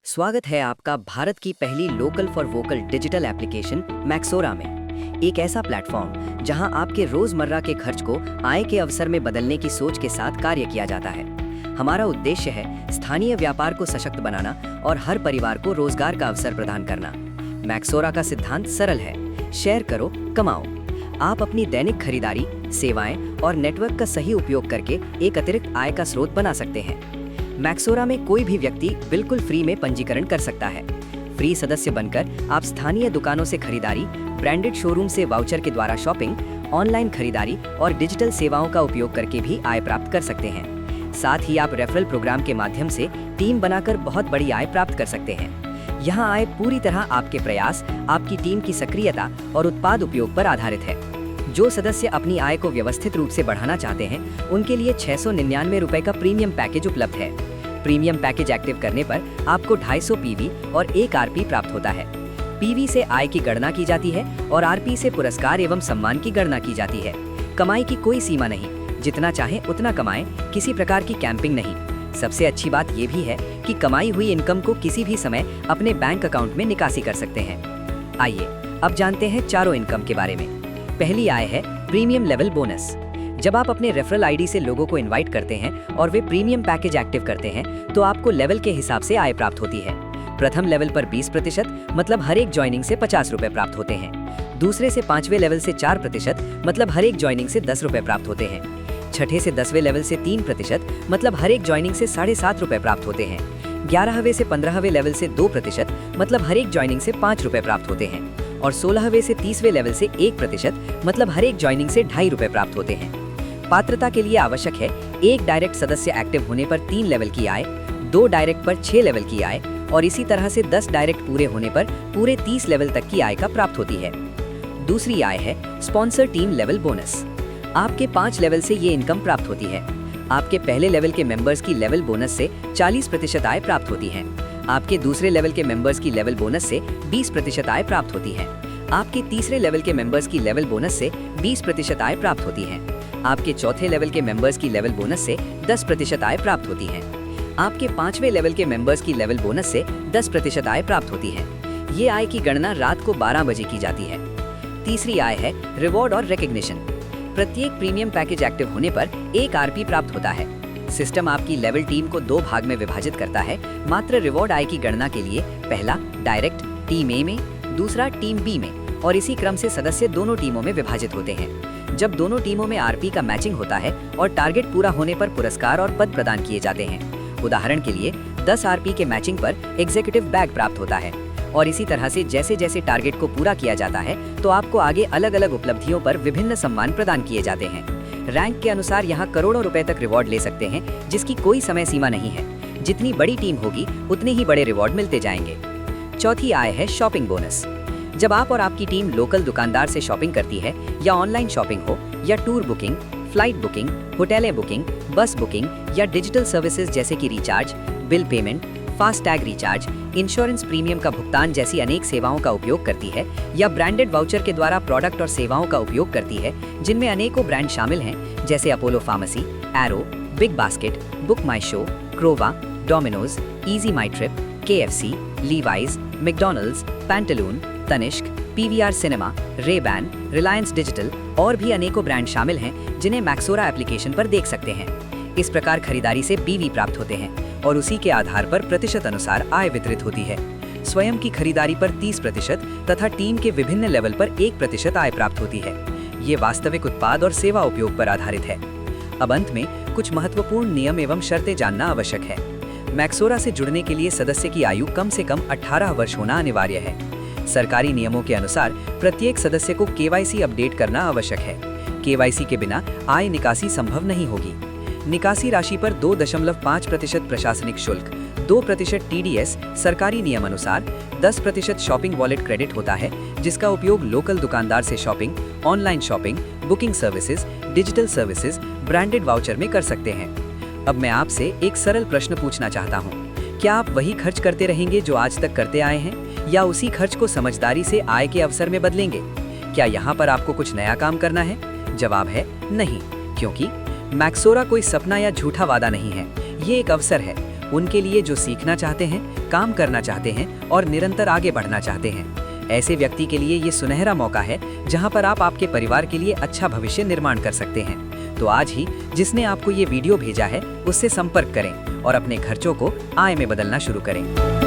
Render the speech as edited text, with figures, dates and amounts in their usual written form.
स्वागत है आपका भारत की पहली local for vocal digital application Maxora में। एक ऐसा प्लेटफॉर्म जहां आपके रोजमर्रा के खर्च को आय के अवसर में बदलने की सोच के साथ कार्य किया जाता है। हमारा उद्देश्य है स्थानीय व्यापार को सशक्त बनाना और हर परिवार को रोजगार का अवसर प्रदान करना। मैक्सोरा का सिद्धांत सरल है, शेयर करो, कमाओ। आप अपनी दैनिक खरीदारी, सेवाएं और नेटवर्क का सही उपयोग करके एक अतिरिक्त आय का स्रोत बना सकते हैं। मैक्सोरा में कोई भी व्यक्ति बिल्कुल फ्री में पंजीकरण कर सकता है। फ्री सदस्य बनकर आप स्थानीय दुकानों से खरीदारी, ब्रांडेड शोरूम से वाउचर के द्वारा शॉपिंग, ऑनलाइन खरीदारी और डिजिटल सेवाओं का उपयोग करके भी आय प्राप्त कर सकते हैं। साथ ही आप रेफरल प्रोग्राम के माध्यम से टीम बनाकर बहुत बड़ी आय प्राप्त कर सकते हैं। यहाँ आय पूरी तरह आपके प्रयास, आपकी टीम की सक्रियता और उत्पाद उपयोग पर आधारित है। जो सदस्य अपनी आय को व्यवस्थित रूप से बढ़ाना चाहते हैं, उनके लिए 699 रुपए का प्रीमियम पैकेज उपलब्ध है। प्रीमियम पैकेज एक्टिव करने पर आपको 250 पीवी और 1 आरपी प्राप्त होता है। पीवी से आय की गणना की जाती है और आरपी से पुरस्कार एवं सम्मान की गणना की जाती है। कमाई की कोई सीमा नहीं, जितना चाहे उतना कमाएं, किसी प्रकार की कैंपिंग नहीं। सबसे अच्छी बात यह भी है कि कमाई हुई इनकम को किसी भी समय अपने बैंक अकाउंट में निकासी कर सकते हैं। आइए अब जानते हैं चारों इनकम के बारे में। पहली आय है प्रीमियम लेवल बोनस। जब आप अपने रेफरल आईडी से लोगों को इनवाइट करते हैं और वे प्रीमियम पैकेज एक्टिव करते हैं, तो आपको लेवल के हिसाब से आय प्राप्त होती है। प्रथम लेवल पर 20% मतलब हर एक ज्वाइनिंग से 50 रुपए प्राप्त होते हैं। दूसरे से 5वें लेवल से 4% मतलब हर एक ज्वाइनिंग से 10 रुपए प्राप्त होते हैं। छठे से 10वें लेवल से 3% मतलब हर एक ज्वाइनिंग से 7.5 रुपए प्राप्त होते हैं। 11वें से 15वें लेवल से 2% मतलब हर एक ज्वाइनिंग से 5 रुपए प्राप्त होते हैं। और 16वें से 30वें लेवल से 1% मतलब हर एक ज्वाइनिंग से 2.5 रुपए प्राप्त होते हैं। पात्रता के लिए आवश्यक है 1 डायरेक्ट सदस्य एक्टिव होने पर 3 लेवल की आय, 2 डायरेक्ट पर 6 लेवल की आय और इसी तरह से 10 डायरेक्ट पूरे होने पर पूरे 30 लेवल तक की आय का प्राप्त होती है। दूसरी आय है स्पॉन्सर टीम लेवल बोनस। आपके 5 लेवल से ये इनकम प्राप्त होती है। आपके पहले लेवल के मेंबर्स की लेवल बोनस से 40% आय प्राप्त होती है। आपके दूसरे लेवल के मेंबर्स की लेवल बोनस से 20% आय प्राप्त होती है। आपके तीसरे लेवल के मेंबर्स की लेवल बोनस से 20% आय प्राप्त होती है। आपके चौथे लेवल के मेंबर्स की लेवल बोनस से 10% आय प्राप्त होती है। आपके 5वें लेवल के मेंबर्स की लेवल बोनस से 10% आय प्राप्त होती है। ये आय की गणना रात को 12 बजे की जाती है। तीसरी आय है रिवॉर्ड और रिकॉग्निशन। प्रत्येक प्रीमियम पैकेज एक्टिव होने पर 1 आरपी प्राप्त होता है। सिस्टम आपकी लेवल टीम को 2 भाग में विभाजित करता है। मात्र रिवॉर्ड आय की गणना के लिए पहला डायरेक्ट टीम ए में, दूसरा टीम बी में और इसी क्रम से सदस्य दोनों टीमों में विभाजित होते हैं। जब दोनों टीमों में आरपी का मैचिंग होता है और टारगेट पूरा होने पर पुरस्कार और पद प्रदान किए जाते हैं। उदाहरण के लिए 10 आरपी के मैचिंग पर एग्जीक्यूटिव बैग प्राप्त होता है और इसी तरह से जैसे जैसे टारगेट को पूरा किया जाता है तो आपको आगे अलग अलग उपलब्धियों पर विभिन्न सम्मान प्रदान किए जाते हैं। रैंक के अनुसार यहाँ करोड़ों रुपए तक रिवॉर्ड ले सकते हैं, जिसकी कोई समय सीमा नहीं है। जितनी बड़ी टीम होगी उतने ही बड़े रिवॉर्ड मिलते जाएंगे। चौथी आय है शॉपिंग बोनस। जब आप और आपकी टीम लोकल दुकानदार से शॉपिंग करती है या ऑनलाइन शॉपिंग हो या टूर बुकिंग, फ्लाइट बुकिंग, होटलें बुकिंग, बस बुकिंग या डिजिटल सर्विसेज जैसे कि recharge, bill payment, FASTag recharge, insurance premium का भुगतान जैसी अनेक सेवाओं का उपयोग करती है या ब्रांडेड वाउचर के द्वारा प्रोडक्ट और सेवाओं का उपयोग करती है, जिनमें अनेकों ब्रांड शामिल हैं जैसे Apollo Pharmacy, Arrow, Big Basket, Book My Show, क्रोवा, Domino's, Ease My Trip, KFC, Levi's, McDonald's, Pantaloon, Tanishq, PVR cinema, Rayban, Reliance Digital और भी अनेकों ब्रांड शामिल हैं जिन्हें मैक्सोरा एप्लीकेशन पर देख सकते हैं। इस प्रकार खरीदारी से पीवी प्राप्त होते हैं और उसी के आधार पर प्रतिशत अनुसार आय वितरित होती है। स्वयं की खरीदारी पर 30% तथा टीम के विभिन्न लेवल पर 1% आय प्राप्त होती है। ये वास्तविक उत्पाद और सेवा उपयोग पर आधारित है। अब अंत में कुछ महत्वपूर्ण नियम एवं शर्तें जानना आवश्यक है। मैक्सोरा से जुड़ने के लिए सदस्य की आयु कम से कम 18 वर्ष होना अनिवार्य है। सरकारी नियमों के अनुसार प्रत्येक सदस्य को KYC अपडेट करना आवश्यक है। KYC के बिना आय निकासी संभव नहीं होगी। निकासी राशि पर 2.5% प्रशासनिक शुल्क, 2% TDS सरकारी नियम अनुसार, 10% शॉपिंग वॉलेट क्रेडिट होता है, जिसका उपयोग लोकल दुकानदार से shopping, online shopping, booking services, digital services, branded voucher में कर सकते हैं। अब मैं आपसे एक सरल प्रश्न पूछना चाहता हूँ। क्या आप वही खर्च करते रहेंगे जो आज तक करते आए हैं या उसी खर्च को समझदारी से आय के अवसर में बदलेंगे? क्या यहाँ पर आपको कुछ नया काम करना है? जवाब है नहीं, क्योंकि मैक्सोरा कोई सपना या झूठा वादा नहीं है। ये एक अवसर है उनके लिए जो सीखना चाहते हैं, काम करना चाहते हैं और निरंतर आगे बढ़ना चाहते हैं। ऐसे व्यक्ति के लिए ये सुनहरा मौका है जहां पर आप आपके परिवार के लिए अच्छा भविष्य निर्माण कर सकते हैं। तो आज ही जिसने आपको ये वीडियो भेजा है उससे संपर्क करें और अपने खर्चों को आय में बदलना शुरू करें।